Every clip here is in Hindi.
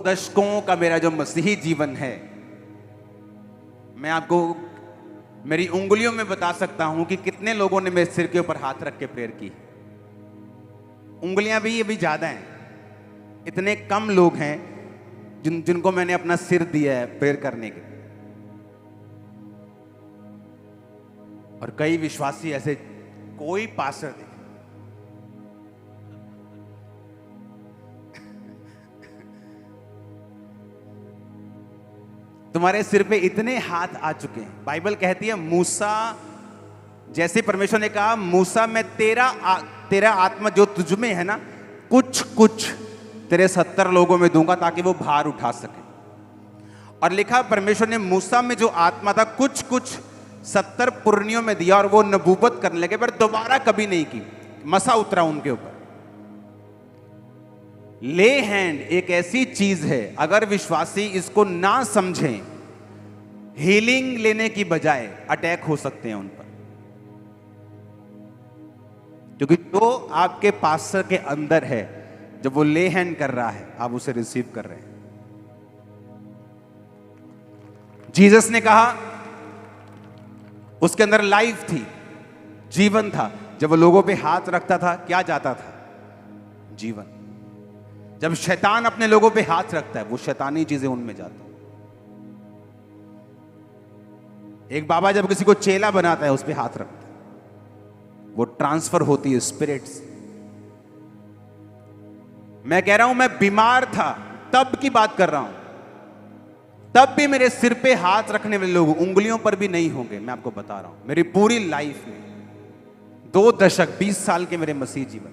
दशकों का मेरा जो मसीही जीवन है, मैं आपको मेरी उंगलियों में बता सकता हूं कि कितने लोगों ने मेरे सिर के ऊपर हाथ रख के प्रेयर की। उंगलियां भी अभी ज्यादा हैं, इतने कम लोग हैं जिनको मैंने अपना सिर दिया है प्रेयर करने के। और कई विश्वासी ऐसे, कोई पास्टर नहीं, तुम्हारे सिर पे इतने हाथ आ चुके हैं। बाइबल कहती है मूसा, जैसे परमेश्वर ने कहा मूसा मैं तेरा आत्मा जो तुझ में है ना, कुछ कुछ तेरे 70 लोगों में दूंगा ताकि वो भार उठा सके। और लिखा परमेश्वर ने मूसा में जो आत्मा था कुछ कुछ 70 पुरनियों में दिया और वो नबूवत करने लगे, पर दोबारा कभी नहीं की। मसा उतरा उनके ऊपर। ले हैंड एक ऐसी चीज है, अगर विश्वासी इसको ना समझें, हीलिंग लेने की बजाय अटैक हो सकते हैं उन पर। क्योंकि जो आपके पास्टर के अंदर है, जब वो ले हैंड कर रहा है, आप उसे रिसीव कर रहे हैं। जीसस ने कहा उसके अंदर लाइफ थी, जीवन था। जब वो लोगों पे हाथ रखता था, क्या जाता था? जीवन। जब शैतान अपने लोगों पे हाथ रखता है, वो शैतानी चीजें उनमें जाती। एक बाबा जब किसी को चेला बनाता है, उस पे हाथ रखता है, वो ट्रांसफर होती है स्पिरिट्स। मैं कह रहा हूं, मैं बीमार था तब की बात कर रहा हूं, तब भी मेरे सिर पे हाथ रखने वाले लोग उंगलियों पर भी नहीं होंगे। मैं आपको बता रहा हूं, मेरी पूरी लाइफ में 2 दशक 20 साल के मेरे मसीह जीवन,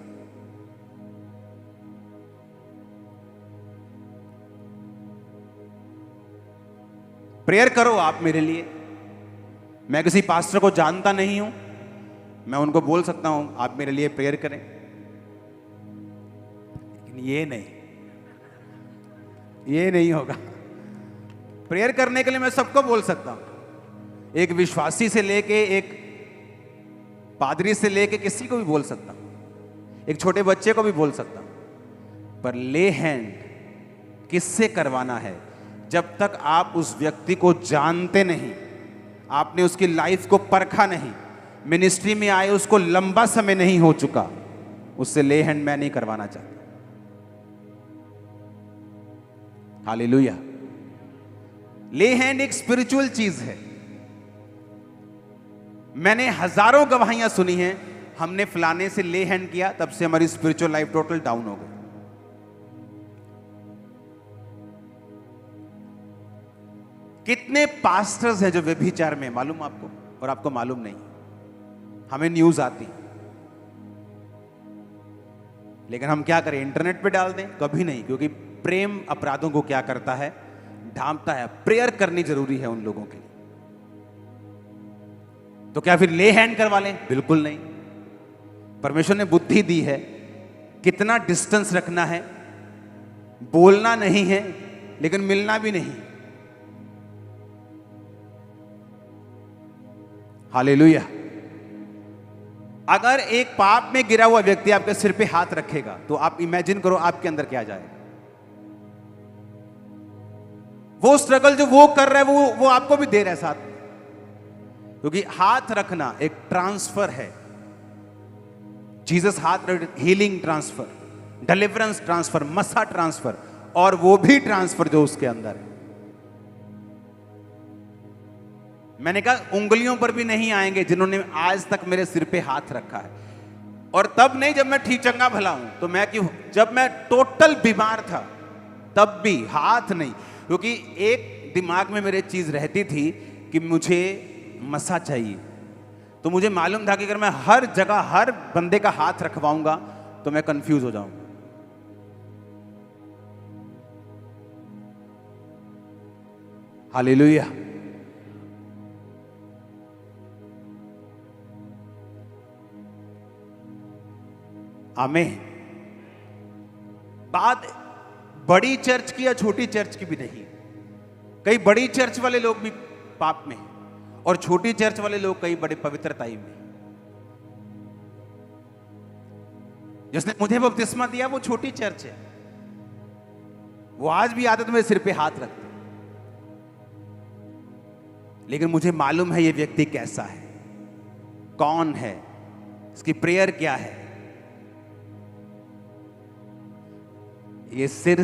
प्रेयर करो आप मेरे लिए। मैं किसी पास्टर को जानता नहीं हूं, मैं उनको बोल सकता हूं आप मेरे लिए प्रेयर करें, लेकिन ये नहीं होगा। प्रेयर करने के लिए मैं सबको बोल सकता हूं, एक विश्वासी से लेके एक पादरी से लेके किसी को भी बोल सकता हूं, एक छोटे बच्चे को भी बोल सकता हूं। पर ले हैंड किससे करवाना है? जब तक आप उस व्यक्ति को जानते नहीं, आपने उसकी लाइफ को परखा नहीं, मिनिस्ट्री में आए उसको लंबा समय नहीं हो चुका, उससे ले हैंड मैं नहीं करवाना चाहता। हालेलुया। ले हैंड एक स्पिरिचुअल चीज है। मैंने हजारों गवाहियां सुनी हैं, हमने फलाने से ले हैंड किया, तब से हमारी स्पिरिचुअल लाइफ टोटल डाउन हो गई। कितने पास्टर्स हैं जो व्यभिचार में, मालूम आपको? और आपको मालूम नहीं, हमें न्यूज आती, लेकिन हम क्या करें? इंटरनेट पे डाल दें? कभी नहीं, क्योंकि प्रेम अपराधों को क्या करता है? ढांपता है। प्रेयर करनी जरूरी है उन लोगों के लिए। तो क्या फिर ले हैंड करवा लें? बिल्कुल नहीं। परमेश्वर ने बुद्धि दी है, कितना डिस्टेंस रखना है, बोलना नहीं है लेकिन मिलना भी नहीं। हालेलुया। अगर एक पाप में गिरा हुआ व्यक्ति आपके सिर पे हाथ रखेगा, तो आप इमेजिन करो आपके अंदर क्या जाएगा। वो स्ट्रगल जो वो कर रहा है, वो आपको भी दे रहा है साथ, क्योंकि हाथ रखना एक ट्रांसफर है। जीसस हाथ रख, हीलिंग ट्रांसफर, डिलीवरेंस ट्रांसफर, मसा ट्रांसफर, और वो भी ट्रांसफर जो उसके अंदर है। मैंने कहा उंगलियों पर भी नहीं आएंगे जिन्होंने आज तक मेरे सिर पे हाथ रखा है। और तब नहीं जब मैं ठीक चंगा भला हूं, तो मैं क्यों? जब मैं टोटल बीमार था तब भी हाथ नहीं, क्योंकि एक दिमाग में मेरे चीज रहती थी कि मुझे मसा चाहिए। तो मुझे मालूम था कि अगर मैं हर जगह हर बंदे का हाथ रखवाऊंगा तो मैं कंफ्यूज हो जाऊंगा। हालेलुया। आमीन। बात बड़ी चर्च की या छोटी चर्च की भी नहीं। कई बड़ी चर्च वाले लोग भी पाप में हैं, और छोटी चर्च वाले लोग कई बड़े पवित्रताई में। जिसने मुझे बपतिस्मा दिया वो छोटी चर्च है, वो आज भी आते तो मेरे सिर पे हाथ रखते, लेकिन मुझे मालूम है ये व्यक्ति कैसा है, कौन है, इसकी प्रेयर क्या है। ये सिर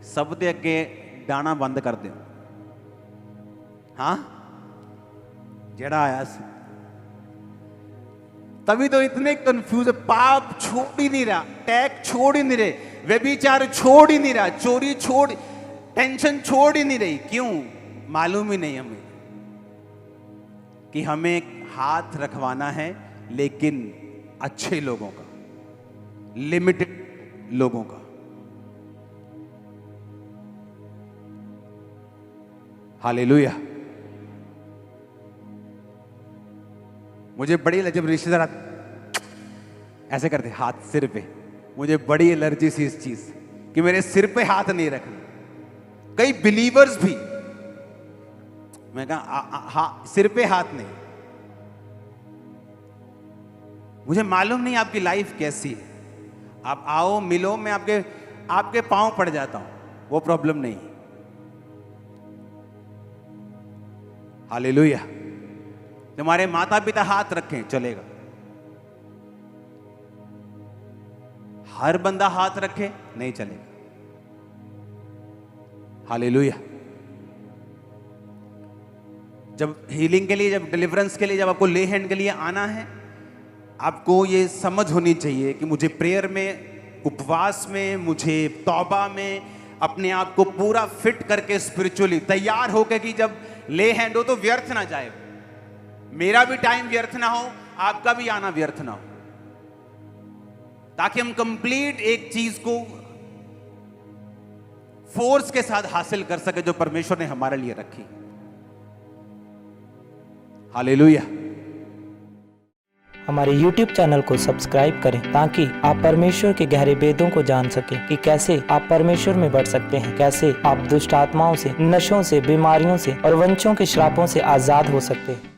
सब दे अगे डाना बंद कर दो। हाँ, जड़ा आया सी तभी तो इतने कंफ्यूज है। पाप छोड़ ही नहीं रहा, टैग छोड़ ही नहीं रहे, व्यभिचार छोड़ ही नहीं रहा, चोरी छोड़, टेंशन छोड़ ही नहीं रही। क्यों? मालूम ही नहीं हमें कि हमें हाथ रखवाना है, लेकिन अच्छे लोगों का, लिमिटेड लोगों का। हालेलुया। मुझे बड़ी जब रिश्तेदार ऐसे करते हाथ सिर पे, मुझे बड़ी एलर्जी सी इस चीज कि मेरे सिर पे हाथ नहीं रखना। कई बिलीवर्स भी, मैं कहा सिर पे हाथ नहीं। मुझे मालूम नहीं आपकी लाइफ कैसी है, आप आओ मिलो, मैं आपके पांव पड़ जाता हूं, वो प्रॉब्लम नहीं। हालेलुया। तुम्हारे माता पिता हाथ रखें चलेगा, हर बंदा हाथ रखे नहीं चलेगा। हालेलुया। जब हीलिंग के लिए, जब डिलीवरेंस के लिए, जब आपको ले हैंड के लिए आना है, आपको ये समझ होनी चाहिए कि मुझे प्रेयर में, उपवास में, मुझे तौबा में अपने आप को पूरा फिट करके स्पिरिचुअली तैयार होकर कि जब ले हैंड हो तो व्यर्थ ना जाए, मेरा भी टाइम व्यर्थ ना हो, आपका भी आना व्यर्थ ना हो, ताकि हम कंप्लीट एक चीज को फोर्स के साथ हासिल कर सके जो परमेश्वर ने हमारे लिए रखी। हालेलुया। हमारे YouTube चैनल को सब्सक्राइब करें ताकि आप परमेश्वर के गहरे वेदों को जान सकें कि कैसे आप परमेश्वर में बढ़ सकते हैं, कैसे आप दुष्ट आत्माओं से, नशों से, बीमारियों से और वंशों के श्रापों से आजाद हो सकते हैं।